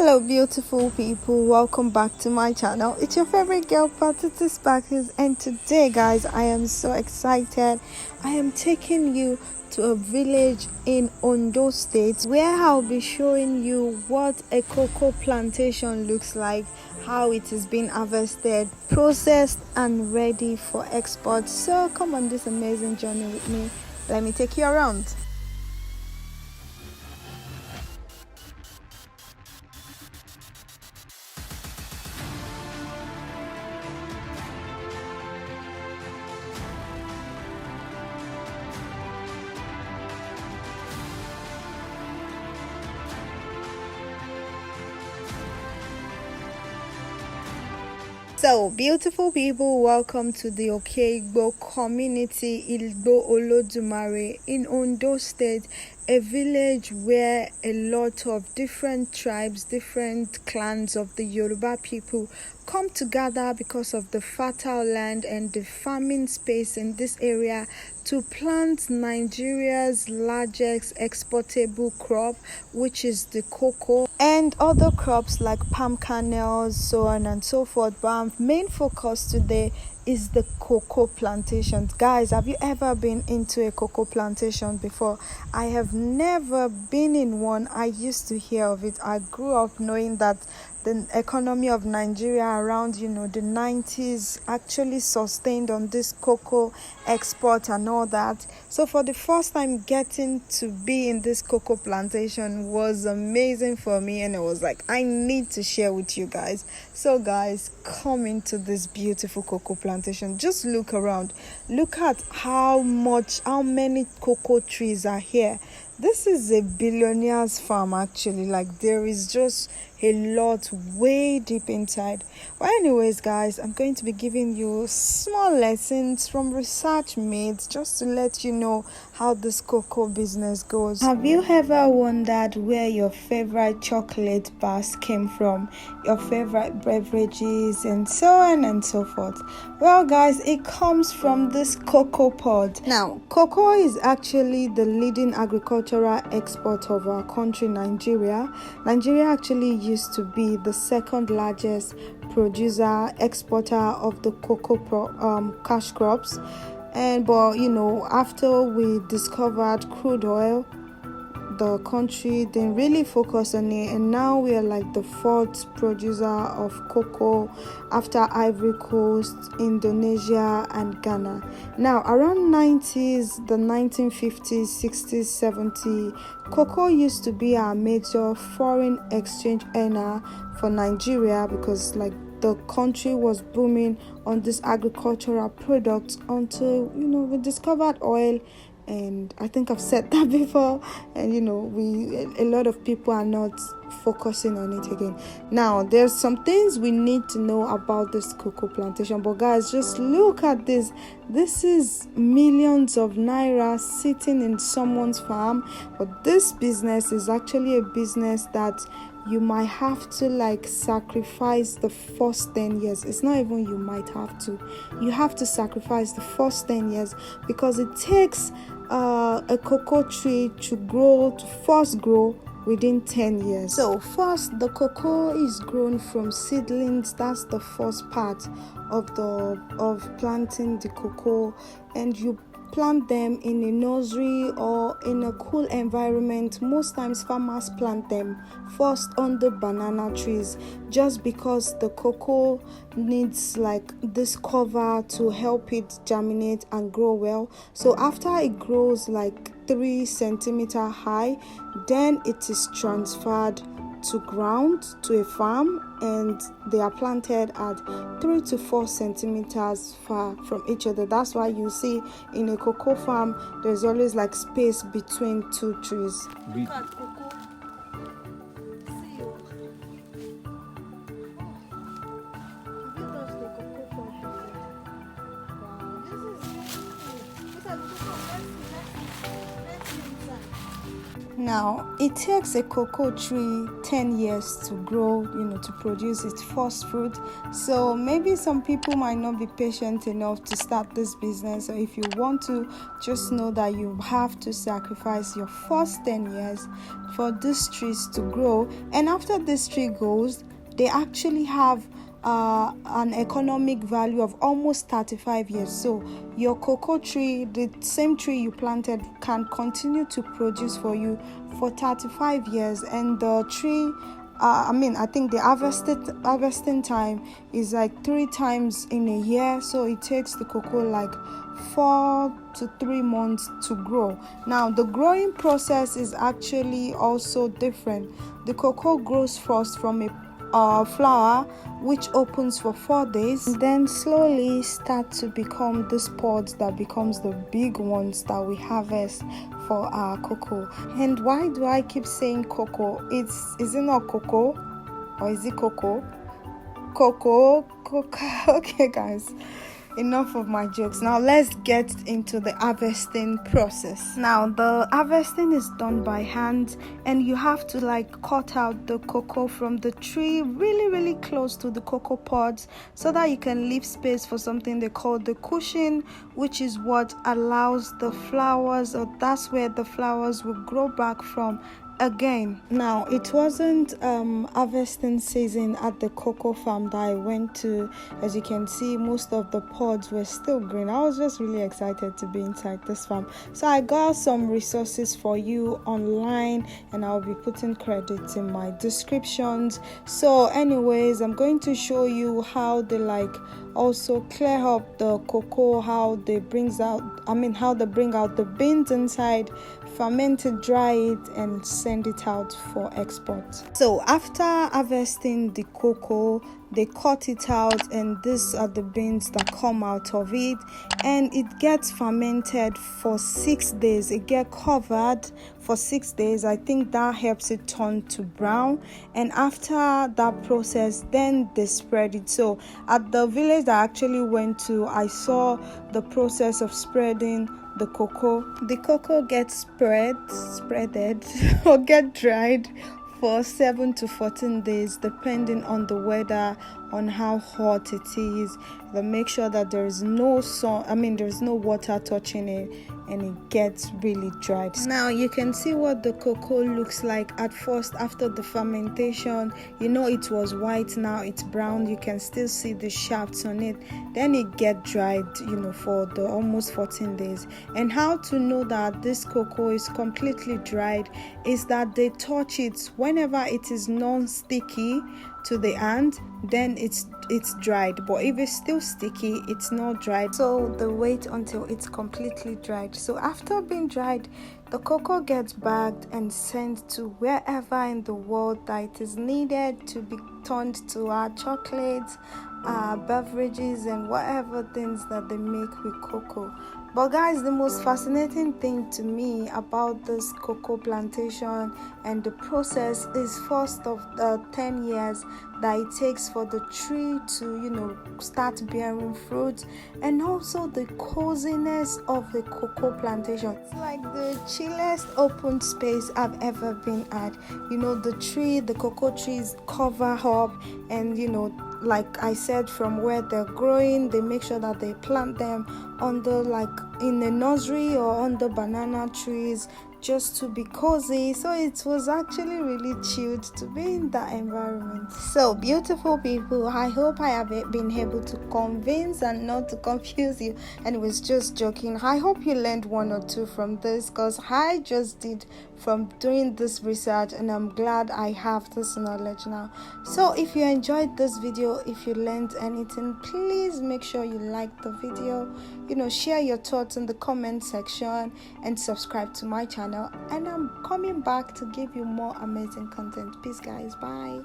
Hello beautiful people, welcome back to my channel. It's your favorite girl Patiti Sparkles, and today guys I am so excited. I am taking you to a village in Ondo State where I'll be showing you what a cocoa plantation looks like, how it is being harvested, processed and ready for export. So come on this amazing journey with me. Let me take you around. So, beautiful people, welcome to the Okeigbo community Igbo Olodumare in Ondo State, a village where a lot of different tribes, different clans of the Yoruba people come together because of the fertile land and the farming space in this area to plant Nigeria's largest exportable crop, which is the cocoa, and other crops like palm kernels, so on and so forth. But our main focus today is the cocoa plantations. Guys, have you ever been into a cocoa plantation before? I have never been in one. I used to hear of it. I grew up knowing that the economy of Nigeria around the 90s actually sustained on this cocoa export and all that. So for the first time getting to be in this cocoa plantation was amazing for me, and I was like, I need to share with you guys. So guys, come into this beautiful cocoa plantation. Just look around. Look at how many cocoa trees are here. This is a billionaire's farm actually. Like, there is just a lot way deep inside. But anyways guys, I'm going to be giving you small lessons from research made just to let you know how this cocoa business goes. Have you ever wondered where your favorite chocolate bars came from, your favorite beverages, and so on and so forth? Well guys, it comes from this cocoa pod. Now, cocoa is actually the leading agricultural export of our country, Nigeria. Nigeria actually used to be the second largest producer, exporter of the cocoa cash crops. But after we discovered crude oil, the country didn't really focus on it, and now we are like the fourth producer of cocoa after Ivory Coast, Indonesia and Ghana. Now around the 1950s, 60s, 70s, cocoa used to be our major foreign exchange earner for Nigeria, because like the country was booming on this agricultural products until we discovered oil. And I think I've said that before, and a lot of people are not focusing on it again. Now there's some things we need to know about this cocoa plantation, but guys, just look at this. This is millions of naira sitting in someone's farm. But this business is actually a business that you might have to sacrifice the first 10 years. It's not even you might have to. You have to sacrifice the first 10 years, because it takes a cocoa tree to first grow within 10 years. So first, the cocoa is grown from seedlings. That's the first part of planting the cocoa, and you plant them in a nursery or in a cool environment. Most times farmers plant them first under banana trees, just because the cocoa needs this cover to help it germinate and grow well. So after it grows 3 centimeters high, then it is transferred to ground to a farm, and they are planted at 3 to 4 centimeters far from each other. That's why you see in a cocoa farm there's always space between 2 trees. Now, it takes a cocoa tree 10 years to grow, to produce its first fruit. So maybe some people might not be patient enough to start this business. So if you want to, just know that you have to sacrifice your first 10 years for these trees to grow. And after this tree grows, they actually have an economic value of almost 35 years. So your cocoa tree, the same tree you planted, can continue to produce for you for 35 years. And the tree, I think the harvesting time is like 3 times in a year. So it takes the cocoa like 4 to 3 months to grow. Now, the growing process is actually also different. The cocoa grows first from a flower which opens for 4 days, and then slowly start to become these pods that becomes the big ones that we harvest for our cocoa. And why do I keep saying cocoa? Is it not cocoa, or is it cocoa? Cocoa. Okay, guys, enough of my jokes. Now let's get into the harvesting process. Now the harvesting is done by hand, and you have to cut out the cocoa from the tree really close to the cocoa pods, so that you can leave space for something they call the cushion, which is what allows the flowers, or that's where the flowers will grow back from again. Now, it wasn't harvesting season at the cocoa farm that I went to. As you can see, most of the pods were still green. I was just really excited to be inside this farm. So I got some resources for you online, and I'll be putting credits in my descriptions. So anyways, I'm going to show you how they also clear up the cocoa, how they bring out the beans inside, ferment it, dry it, and send it out for export. So after harvesting the cocoa, they cut it out, and these are the beans that come out of it, and it gets fermented for 6 days. It gets covered for 6 days. I think that helps it turn to brown, and after that process, then they spread it. So at the village that I actually went to, I saw the process of spreading the cocoa. The cocoa gets spreaded or get dried for 7 to 14 days, depending on the weather, on how hot it is. They make sure that there is no there's no water touching it, and it gets really dried. Now you can see what the cocoa looks like at first after the fermentation. It was white, now it's brown. You can still see the shafts on it. Then it gets dried, for the almost 14 days. And how to know that this cocoa is completely dried is that they touch it. Whenever it is non-sticky to the hand, then it's dried. But if it's still sticky, it's not dried. So they wait until it's completely dried. So after being dried, the cocoa gets bagged and sent to wherever in the world that it is needed to be turned to our chocolates, beverages, and whatever things that they make with cocoa. But guys, the most fascinating thing to me about this cocoa plantation and the process is first of the 10 years that it takes for the tree to start bearing fruit, and also the coziness of the cocoa plantation. It's like the chillest open space I've ever been at. The cocoa trees cover up, and like I said, from where they're growing, they make sure that they plant them under in a nursery or under banana trees, just to be cozy. So it was actually really chilled to be in that environment. So beautiful people, I hope I have been able to convince and not to confuse you, and it was just joking. I hope you learned 1 or 2 from this, because I just did from doing this research, and I'm glad I have this knowledge now. So if you enjoyed this video, if you learned anything, please make sure you like the video, share your thoughts in the comment section, and subscribe to my channel. And I'm coming back to give you more amazing content. Peace guys, bye.